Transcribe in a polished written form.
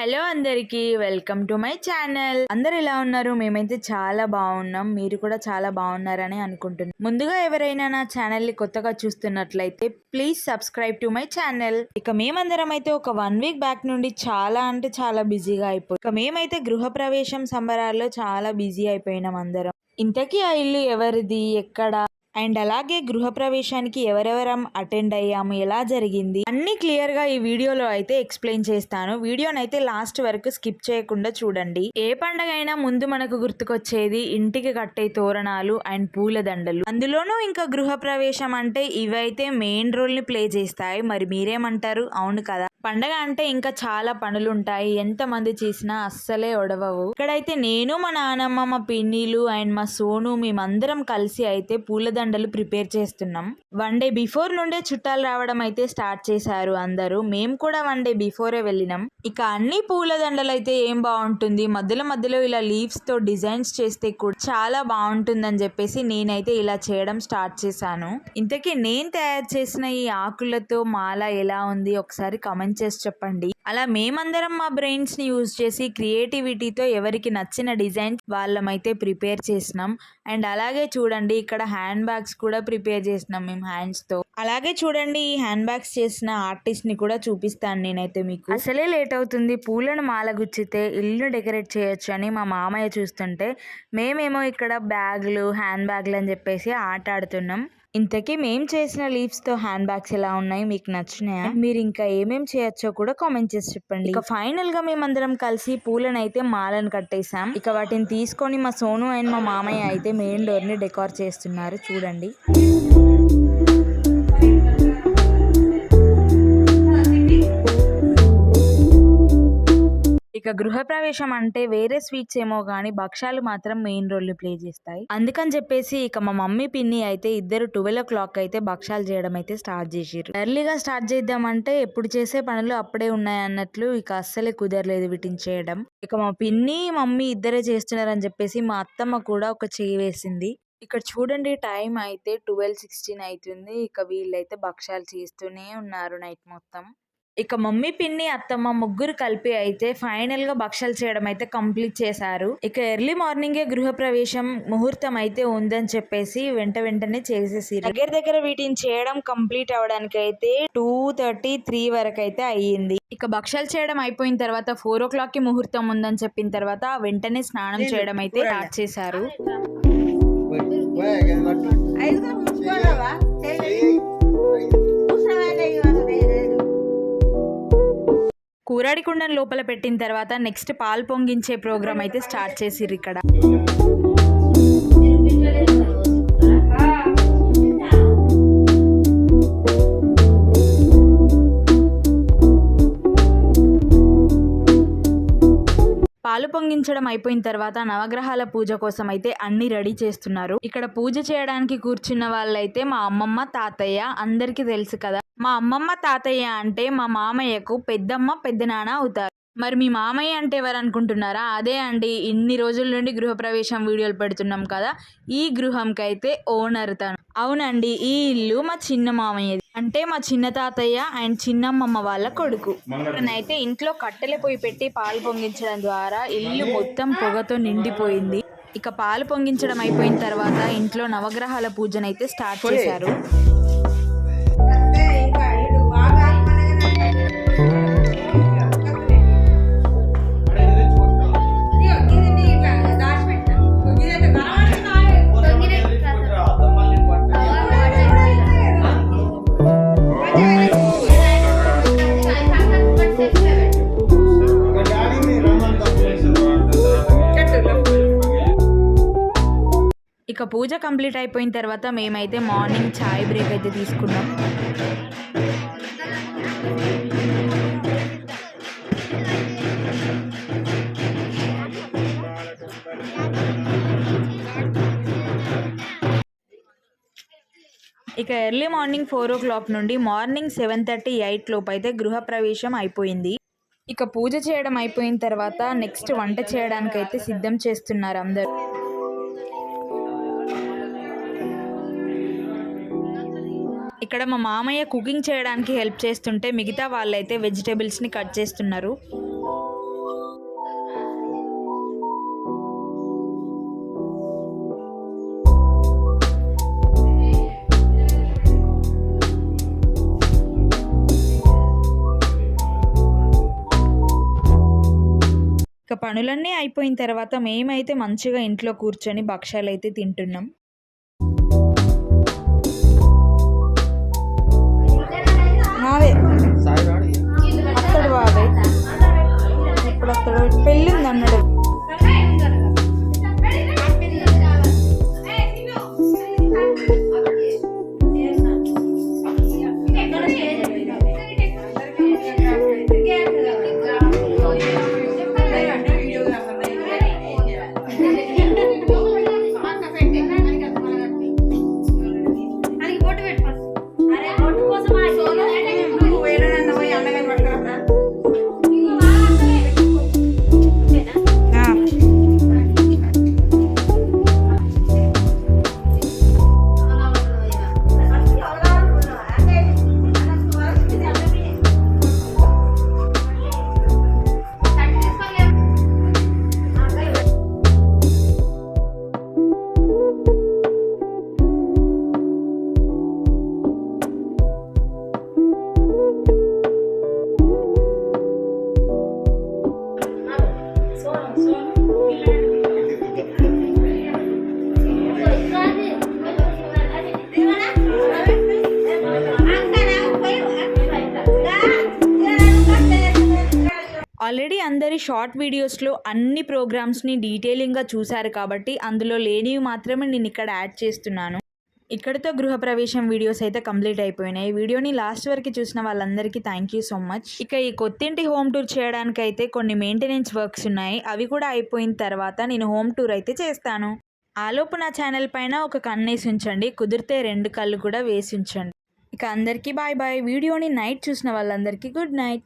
Hello అందరికి welcome to my channel. అందరు ఎలా ఉన్నారు? మేమైతే చాలా బాగున్నాం. మీరు కూడా చాలా బాగున్నారని అనుకుంటున్నాం. ముందుగా ఎవరైనా నా ఛానల్ ని కొత్తగా చూస్తున్నట్లయితే please subscribe to my channel. ఇక మేమందరం అయితే ఒక 1 వీక్ బ్యాక్ నుండి చాలా అంటే చాలా బిజీగా అయిపోయి ఇక మేమైతే గృహప్రవేశం సంబరాల్లో చాలా బిజీ అయిపోయినాం అందరం. ఇంతకీ ఆ ఇల్లు ఎవరిది, ఎక్కడ, అండ్ అలాగే గృహప్రవేశానికి ఎవరెవరం అటెండ్ అయ్యాము, ఎలా జరిగింది అన్ని క్లియర్ గా ఈ వీడియోలో అయితే ఎక్స్ప్లెయిన్ చేస్తాను. వీడియోనైతే లాస్ట్ వరకు స్కిప్ చేయకుండా చూడండి. ఏ పండగ అయినా ముందు మనకు గుర్తుకొచ్చేది ఇంటికి కట్టే తోరణాలు అండ్ పూలదండలు. అందులోనూ ఇంకా గృహప్రవేశం అంటే ఇవైతే మెయిన్ రోల్ ని ప్లే చేస్తాయి. మరి మీరేమంటారు? అవును కదా. పండగ అంటే ఇంకా చాలా పనులుంటాయి. ఎంత మంది చేసినా అస్సలే ఒడవవు. ఇక్కడైతే నేను, మా నానమ్మ, మా పిన్నిలు అండ్ మా సోను మేమందరం కలిసి అయితే పూలదండలు ప్రిపేర్ చేస్తున్నాం. 1 డే బిఫోర్ నుండే చుట్టాలు రావడం అయితే స్టార్ట్ చేశారు అందరూ. మేము కూడా 1 డే బిఫోరే వెళ్ళినాం. ఇక అన్ని పూలదండలు అయితే ఏం బాగుంటుంది, మధ్యలో మధ్యలో ఇలా లీవ్స్ తో డిజైన్స్ చేస్తే కూడా చాలా బాగుంటుందని చెప్పేసి నేనైతే ఇలా చేయడం స్టార్ట్ చేశాను. ఇంతకీ నేను తయారు చేసిన ఈ ఆకులతో మాల ఎలా ఉంది ఒకసారి కమెంట్ చేసి చెప్పండి. అలా మేమందరం మా బ్రెయిన్స్ ని యూజ్ చేసి క్రియేటివిటీతో ఎవరికి నచ్చిన డిజైన్ వాళ్ళమైతే ప్రిపేర్ చేసినాం. అండ్ అలాగే చూడండి ఇక్కడ హ్యాండ్ బ్యాగ్స్ కూడా ప్రిపేర్ చేసినాం మేము హ్యాండ్స్ తో. అలాగే చూడండి ఈ హ్యాండ్ బ్యాగ్స్ చేసిన ఆర్టిస్ట్ ని కూడా చూపిస్తాను నేనైతే మీకు. అసలే లేట్ అవుతుంది, పూలను మాల గుచ్చితే ఇల్లు డెకరేట్ చేయొచ్చు అని మా మామయ్య చూస్తుంటే మేమేమో ఇక్కడ బ్యాగులు, హ్యాండ్ బ్యాగులు అని చెప్పేసి ఆట ఆడుతున్నాం. ఇంతకీ మేము చేసిన లీవ్స్ తో హ్యాండ్ బ్యాగ్స్ ఎలా ఉన్నాయి, మీకు నచ్చినాయా? మీరు ఇంకా ఏమేం చేయొచ్చో కూడా కామెంట్ చేసి చెప్పండి. ఇక ఫైనల్ గా మేమందరం కలిసి పూలను అయితే మాలను కట్టేసాం. ఇక వాటిని తీసుకొని మా సోను అండ్ మా మామయ్య అయితే మెయిన్ డోర్ ని డెకోర్ చేస్తున్నారు చూడండి. ఇక గృహప్రవేశం అంటే వేరే స్వీట్స్ ఏమో గానీ భక్షాలు మాత్రం మెయిన్ రోల్ ప్లే చేస్తాయి. అందుకని చెప్పేసి ఇక మా మమ్మీ పిన్ని అయితే ఇద్దరు 12 o'clock అయితే భక్షాలు చేయడం అయితే స్టార్ట్ చేసిర్రు. ఎర్లీగా స్టార్ట్ చేద్దామంటే ఎప్పుడు చేసే పనులు అప్పుడే ఉన్నాయి అన్నట్లు ఇక అస్సలే కుదరలేదు వీటిని చేయడం. ఇక మా పిన్ని మమ్మీ ఇద్దరే చేస్తున్నారని చెప్పేసి మా అత్తమ్మ కూడా ఒక చేయి వేసింది. ఇక్కడ చూడండి టైం అయితే 12:16 అవుతుంది. ఇక వీళ్ళైతే భక్షాలు చేస్తూనే ఉన్నారు నైట్ మొత్తం. ఇక మమ్మీ, పిన్ని, అత్తమ్మ ముగ్గురు కలిపి అయితే ఫైనల్ గా భక్షాలు చేయడం అయితే కంప్లీట్ చేశారు. ఇక ఎర్లీ మార్నింగే గృహప్రవేశం ముహూర్తం అయితే ఉందని చెప్పేసి వెంటనే చేసేసి దగ్గర వీటిని చేయడం కంప్లీట్ అవడానికి అయితే 2:33 వరకు అయితే అయ్యింది. ఇక భక్షాలు చేయడం అయిపోయిన తర్వాత 4 o'clock కి ముహూర్తం ఉందని చెప్పిన తర్వాత వెంటనే స్నానం చేయడం అయితే స్టార్ట్ చేశారు. కూరాడి కుండను లోపల పెట్టిన తర్వాత నెక్స్ట్ పాలు పొంగించే ప్రోగ్రామ్ అయితే స్టార్ట్ చేసిర్రు ఇక్కడ. పాలు పొంగించడం అయిపోయిన తర్వాత నవగ్రహాల పూజ కోసం అయితే అన్ని రెడీ చేస్తున్నారు. ఇక్కడ పూజ చేయడానికి కూర్చున్న వాళ్ళైతే మా అమ్మమ్మ, తాతయ్య అందరికీ తెలుసు కదా. మా అమ్మమ్మ, తాతయ్య అంటే మా మామయ్యకు పెద్దమ్మ, పెద్దనాన్న అవుతారు. మరి మీ మామయ్య అంటే ఎవరు అనుకుంటున్నారా? అదే అండి, ఇన్ని రోజుల నుండి గృహప్రవేశం వీడియోలు పెడుతున్నాం కదా, ఈ గృహంకి అయితే ఓనర్ తను. అవునండి, ఈ ఇల్లు మా చిన్న మామయ్యది, అంటే మా చిన్న తాతయ్య అండ్ చిన్నమ్మమ్మ వాళ్ళ కొడుకు. అయితే ఇంట్లో కట్టెల పొయ్యి పెట్టి పాలు పొంగించడం ద్వారా ఇల్లు మొత్తం పొగతో నిండిపోయింది. ఇక పాలు పొంగించడం అయిపోయిన తర్వాత ఇంట్లో నవగ్రహాల పూజనైతే స్టార్ట్ చేశారు. ఇక పూజ కంప్లీట్ అయిపోయిన తర్వాత మేమైతే మార్నింగ్ చాయ్ బ్రేక్ అయితే తీసుకున్నాం. ఇక ఎర్లీ మార్నింగ్ 4 o'clock నుండి మార్నింగ్ 7:38 లోపు అయితే గృహప్రవేశం అయిపోయింది. ఇక పూజ చేయడం అయిపోయిన తర్వాత నెక్స్ట్ వంట చేయడానికి అయితే సిద్ధం చేస్తున్నారు అందరూ. ఇక్కడ మా మామయ్య కుకింగ్ చేయడానికి హెల్ప్ చేస్తుంటే మిగతా వాళ్ళైతే వెజిటేబుల్స్ని కట్ చేస్తున్నారు. పనులన్నీ అయిపోయిన తర్వాత మేమైతే మంచిగా ఇంట్లో కూర్చొని భక్షాలు అయితే తింటున్నాం. అత్తడు బాబాయ్ ఇప్పుడు అత్తడు పెళ్ళి ఉంది అన్నాడు. ఆల్రెడీ అందరి షార్ట్ వీడియోస్లో అన్ని ప్రోగ్రామ్స్ని డీటెయిలింగ్గా చూశారు కాబట్టి అందులో లేనివి మాత్రమే నేను ఇక్కడ యాడ్ చేస్తున్నాను. ఇక్కడితో గృహప్రవేశం వీడియోస్ అయితే కంప్లీట్ అయిపోయినాయి. వీడియోని లాస్ట్ వరకు చూసిన వాళ్ళందరికీ థ్యాంక్ యూ సో మచ్. ఇక ఈ కొత్తింటి హోమ్ టూర్ చేయడానికి అయితే కొన్ని మెయింటెనెన్స్ వర్క్స్ ఉన్నాయి. అవి కూడా అయిపోయిన తర్వాత నేను హోమ్ టూర్ అయితే చేస్తాను. ఆలోపు నా ఛానల్ పైన ఒక కన్నేసి ఉంచండి, కుదిరితే 2 కళ్ళు కూడా వేసి ఉంచండి. ఇక అందరికీ బాయ్ బాయ్. వీడియోని నైట్ చూసిన వాళ్ళందరికీ గుడ్ నైట్.